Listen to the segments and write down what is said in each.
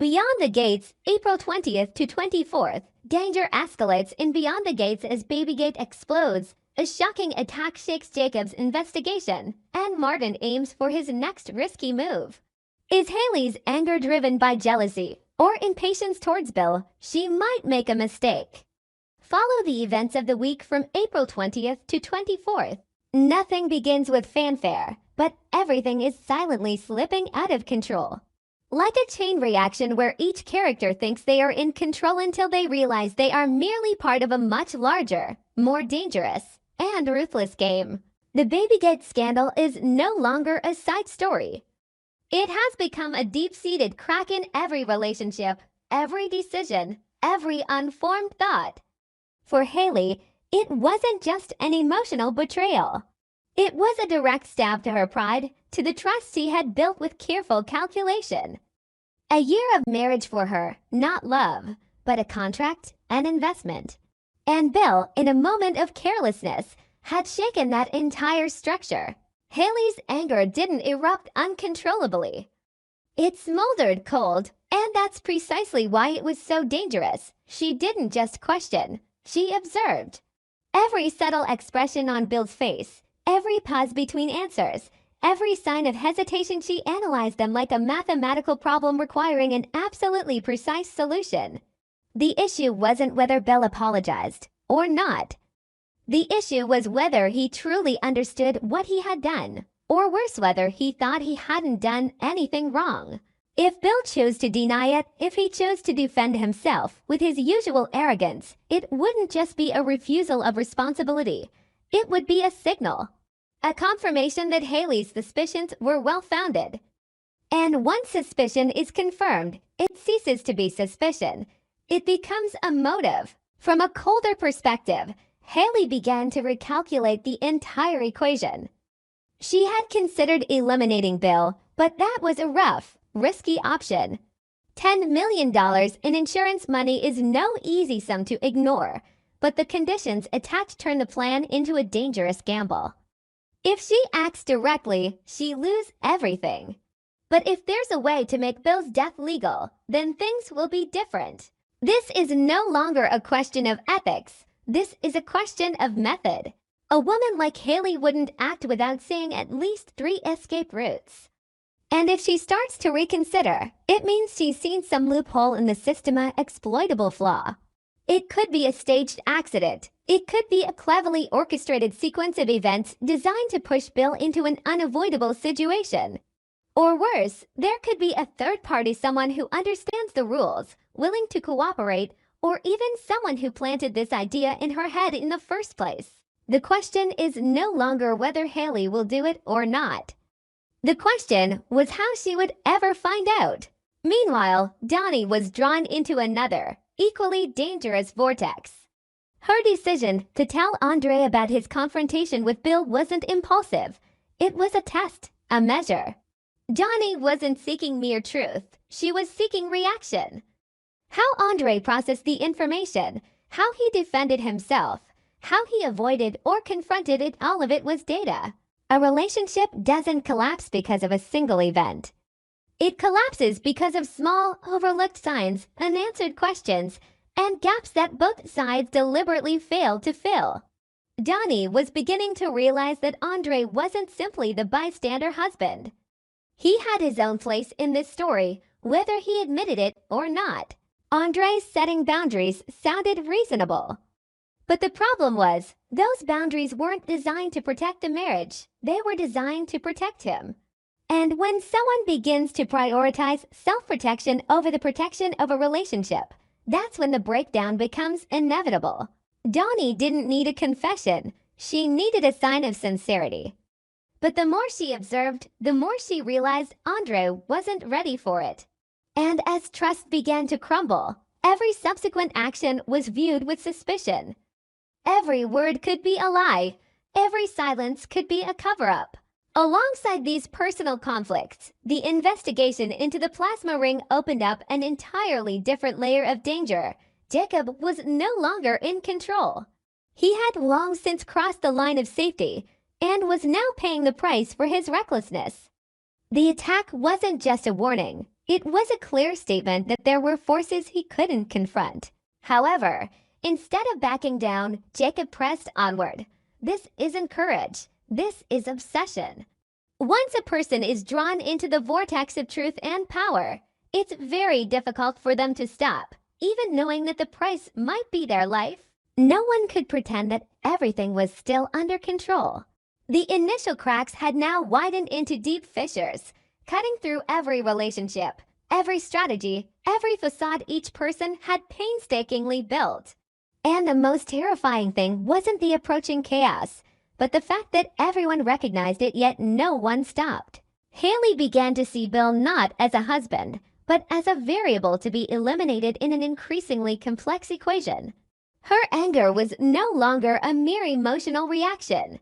Beyond the Gates, April 20th to 24th. Danger escalates in Beyond the Gates as Babygate explodes. A shocking attack shakes Jacob's investigation, and Martin aims for his next risky move. Is Haley's anger driven by jealousy or impatience towards Bill? She might make a mistake. Follow the events of the week from April 20th to 24th. Nothing begins with fanfare, but everything is silently slipping out of control. Like a chain reaction where each character thinks they are in control until they realize they are merely part of a much larger, more dangerous, and ruthless game. The Babygate scandal is no longer a side story. It has become a deep-seated crack in every relationship, every decision, every unformed thought. For Haley, it wasn't just an emotional betrayal. It was a direct stab to her pride, to the trust she had built with careful calculation. A year of marriage for her, not love, but a contract, an investment. And Bill, in a moment of carelessness, had shaken that entire structure. Haley's anger didn't erupt uncontrollably. It smoldered cold, and that's precisely why it was so dangerous. She didn't just question, she observed. Every subtle expression on Bill's face, every pause between answers, every sign of hesitation, she analyzed them like a mathematical problem requiring an absolutely precise solution. The issue wasn't whether Bill apologized or not. The issue was whether he truly understood what he had done, or worse, whether he thought he hadn't done anything wrong. If Bill chose to deny it, if he chose to defend himself with his usual arrogance, it wouldn't just be a refusal of responsibility. It would be a signal. A confirmation that Haley's suspicions were well-founded. And once suspicion is confirmed, it ceases to be suspicion. It becomes a motive. From a colder perspective, Haley began to recalculate the entire equation. She had considered eliminating Bill, but that was a rough, risky option. $10 million in insurance money is no easy sum to ignore, but the conditions attached turn the plan into a dangerous gamble. If she acts directly, she loses everything. But if there's a way to make Bill's death legal, then things will be different. This is no longer a question of ethics. This is a question of method. A woman like Haley wouldn't act without seeing at least 3 escape routes. And if she starts to reconsider, it means she's seen some loophole in the system, an exploitable flaw. It could be a staged accident. It could be a cleverly orchestrated sequence of events designed to push Bill into an unavoidable situation. Or worse, there could be a third party, someone who understands the rules, willing to cooperate, or even someone who planted this idea in her head in the first place. The question is no longer whether Haley will do it or not. The question was how she would ever find out. Meanwhile, Donnie was drawn into another, equally dangerous vortex. Her decision to tell Andre about his confrontation with Bill wasn't impulsive. It was a test, a measure. Donnie wasn't seeking mere truth. She was seeking reaction. How Andre processed the information, how he defended himself, how he avoided or confronted it, all of it was data. A relationship doesn't collapse because of a single event. It collapses because of small, overlooked signs, unanswered questions, and gaps that both sides deliberately failed to fill. Donnie was beginning to realize that Andre wasn't simply the bystander husband. He had his own place in this story, whether he admitted it or not. Andre's setting boundaries sounded reasonable. But the problem was, those boundaries weren't designed to protect the marriage. They were designed to protect him. And when someone begins to prioritize self-protection over the protection of a relationship, that's when the breakdown becomes inevitable. Donnie didn't need a confession. She needed a sign of sincerity. But the more she observed, the more she realized Andre wasn't ready for it. And as trust began to crumble, every subsequent action was viewed with suspicion. Every word could be a lie. Every silence could be a cover-up. Alongside these personal conflicts, the investigation into the plasma ring opened up an entirely different layer of danger. Jacob was no longer in control. He had long since crossed the line of safety and was now paying the price for his recklessness. The attack wasn't just a warning. It was a clear statement that there were forces he couldn't confront. However, instead of backing down, Jacob pressed onward. This isn't courage. This is obsession. Once a person is drawn into the vortex of truth and power, it's very difficult for them to stop, even knowing that the price might be their life. No one could pretend that everything was still under control. The initial cracks had now widened into deep fissures, cutting through every relationship, every strategy, every facade each person had painstakingly built. And the most terrifying thing wasn't the approaching chaos, but the fact that everyone recognized it yet no one stopped. Haley began to see Bill not as a husband, but as a variable to be eliminated in an increasingly complex equation. Her anger was no longer a mere emotional reaction.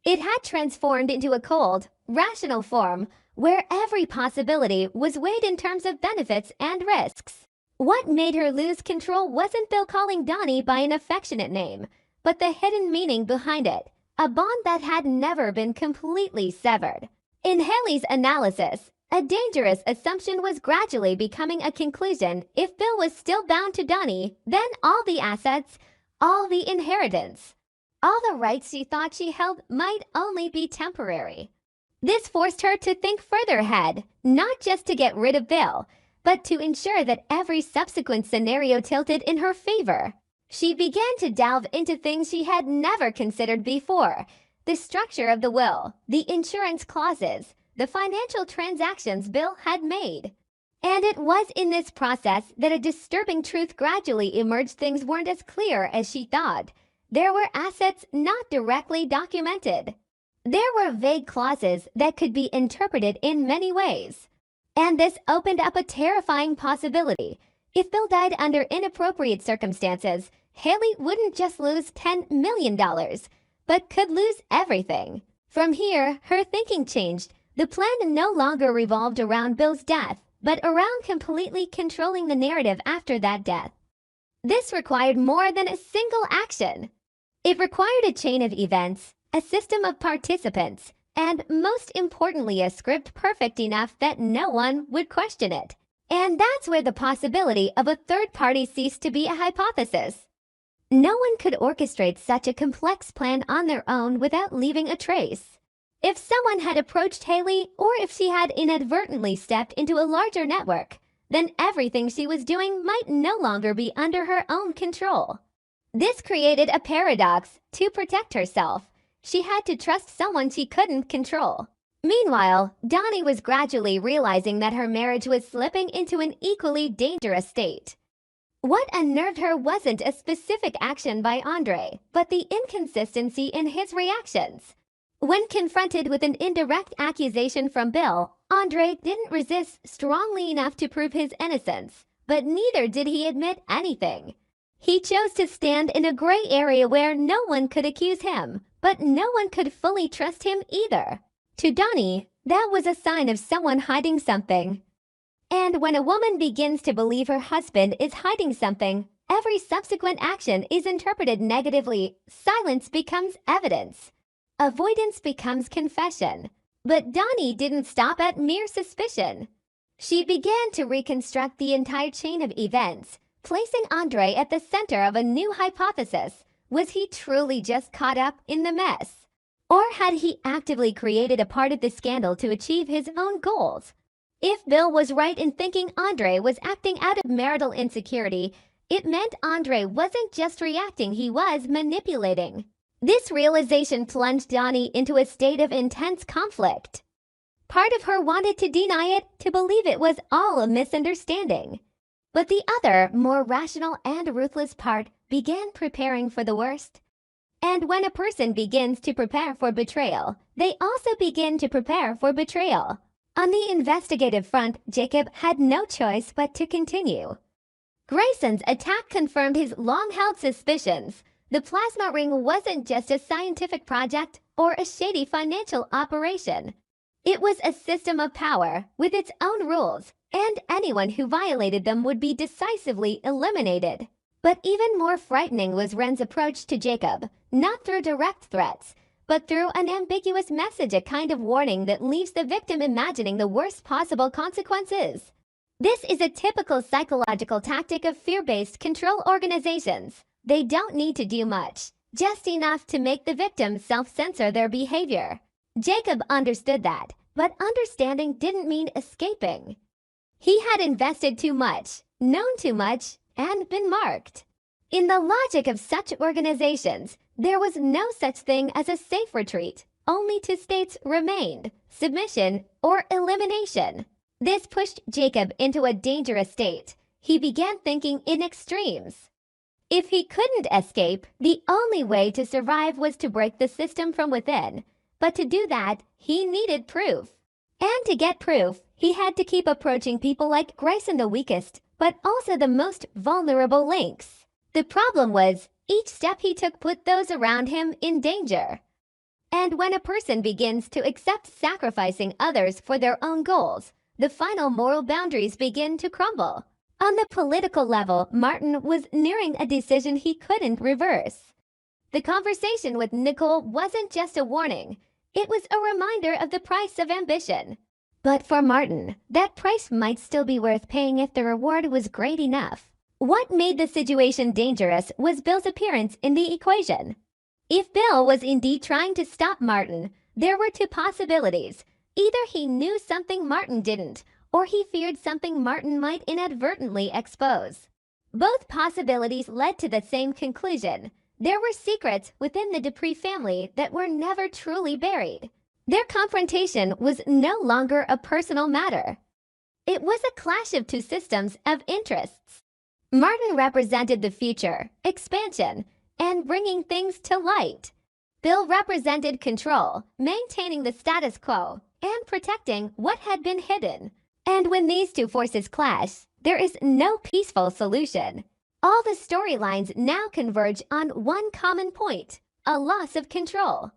It had transformed into a cold, rational form where every possibility was weighed in terms of benefits and risks. What made her lose control wasn't Bill calling Donnie by an affectionate name, but the hidden meaning behind it, a bond that had never been completely severed. In Haley's analysis, a dangerous assumption was gradually becoming a conclusion. If Bill was still bound to Donnie, then all the assets, all the inheritance, all the rights she thought she held might only be temporary. This forced her to think further ahead, not just to get rid of Bill, but to ensure that every subsequent scenario tilted in her favor. She began to delve into things she had never considered before: the structure of the will, the insurance clauses, the financial transactions Bill had made. And it was in this process that a disturbing truth gradually emerged. Things weren't as clear as she thought. There were assets not directly documented. There were vague clauses that could be interpreted in many ways. And this opened up a terrifying possibility. If Bill died under inappropriate circumstances, Haley wouldn't just lose $10 million, but could lose everything. From here, her thinking changed. The plan no longer revolved around Bill's death, but around completely controlling the narrative after that death. This required more than a single action. It required a chain of events, a system of participants, and most importantly, a script perfect enough that no one would question it. And that's where the possibility of a third party ceased to be a hypothesis. No one could orchestrate such a complex plan on their own without leaving a trace. If someone had approached Haley, or if she had inadvertently stepped into a larger network, then everything she was doing might no longer be under her own control. This created a paradox. To protect herself, she had to trust someone she couldn't control. Meanwhile, Donnie was gradually realizing that her marriage was slipping into an equally dangerous state. What unnerved her wasn't a specific action by Andre, but the inconsistency in his reactions. When confronted with an indirect accusation from Bill, Andre didn't resist strongly enough to prove his innocence, but neither did he admit anything. He chose to stand in a gray area where no one could accuse him, but no one could fully trust him either. To Donnie, that was a sign of someone hiding something. And when a woman begins to believe her husband is hiding something, every subsequent action is interpreted negatively. Silence becomes evidence. Avoidance becomes confession. But Donnie didn't stop at mere suspicion. She began to reconstruct the entire chain of events, placing Andre at the center of a new hypothesis. Was he truly just caught up in the mess? Or had he actively created a part of the scandal to achieve his own goals? If Bill was right in thinking Andre was acting out of marital insecurity, it meant Andre wasn't just reacting, he was manipulating. This realization plunged Donnie into a state of intense conflict. Part of her wanted to deny it, to believe it was all a misunderstanding. But the other, more rational and ruthless part began preparing for the worst. And when a person begins to prepare for betrayal, they also begin to prepare for betrayal. On the investigative front, Jacob had no choice but to continue. Grayson's attack confirmed his long-held suspicions. The plasma ring wasn't just a scientific project or a shady financial operation. It was a system of power with its own rules, and anyone who violated them would be decisively eliminated. But even more frightening was Wren's approach to Jacob, not through direct threats, but through an ambiguous message, a kind of warning that leaves the victim imagining the worst possible consequences. This is a typical psychological tactic of fear-based control organizations. They don't need to do much, just enough to make the victim self-censor their behavior. Jacob understood that, but understanding didn't mean escaping. He had invested too much, known too much, and been marked. In the logic of such organizations, there was no such thing as a safe retreat. Only two states remained: submission or elimination. This pushed Jacob into a dangerous state. He began thinking in extremes. If he couldn't escape, the only way to survive was to break the system from within. But to do that, he needed proof. And to get proof, he had to keep approaching people like Grayson, the weakest, but also the most vulnerable links. The problem was, each step he took put those around him in danger. And when a person begins to accept sacrificing others for their own goals, the final moral boundaries begin to crumble. On the political level, Martin was nearing a decision he couldn't reverse. The conversation with Nicole wasn't just a warning. It was a reminder of the price of ambition. But for Martin, that price might still be worth paying if the reward was great enough. What made the situation dangerous was Bill's appearance in the equation. If Bill was indeed trying to stop Martin, there were two possibilities. Either he knew something Martin didn't, or he feared something Martin might inadvertently expose. Both possibilities led to the same conclusion. There were secrets within the Dupree family that were never truly buried. Their confrontation was no longer a personal matter. It was a clash of two systems of interests. Martin represented the future, expansion, and bringing things to light. Bill represented control, maintaining the status quo, and protecting what had been hidden. And when these two forces clash, there is no peaceful solution. All the storylines now converge on one common point: a loss of control.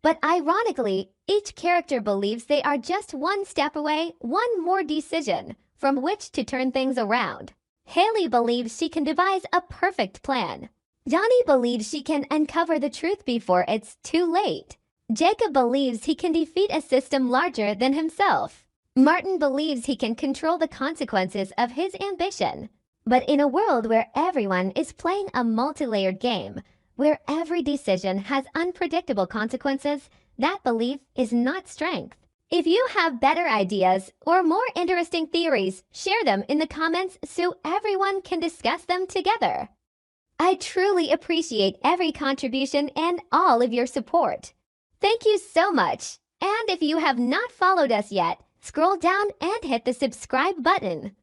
But ironically, each character believes they are just one step away, one more decision, from which to turn things around. Haley believes she can devise a perfect plan. Johnny believes she can uncover the truth before it's too late. Jacob believes he can defeat a system larger than himself. Martin believes he can control the consequences of his ambition. But in a world where everyone is playing a multi-layered game, where every decision has unpredictable consequences, that belief is not strength. If you have better ideas or more interesting theories, share them in the comments so everyone can discuss them together. I truly appreciate every contribution and all of your support. Thank you so much. And if you have not followed us yet, scroll down and hit the subscribe button.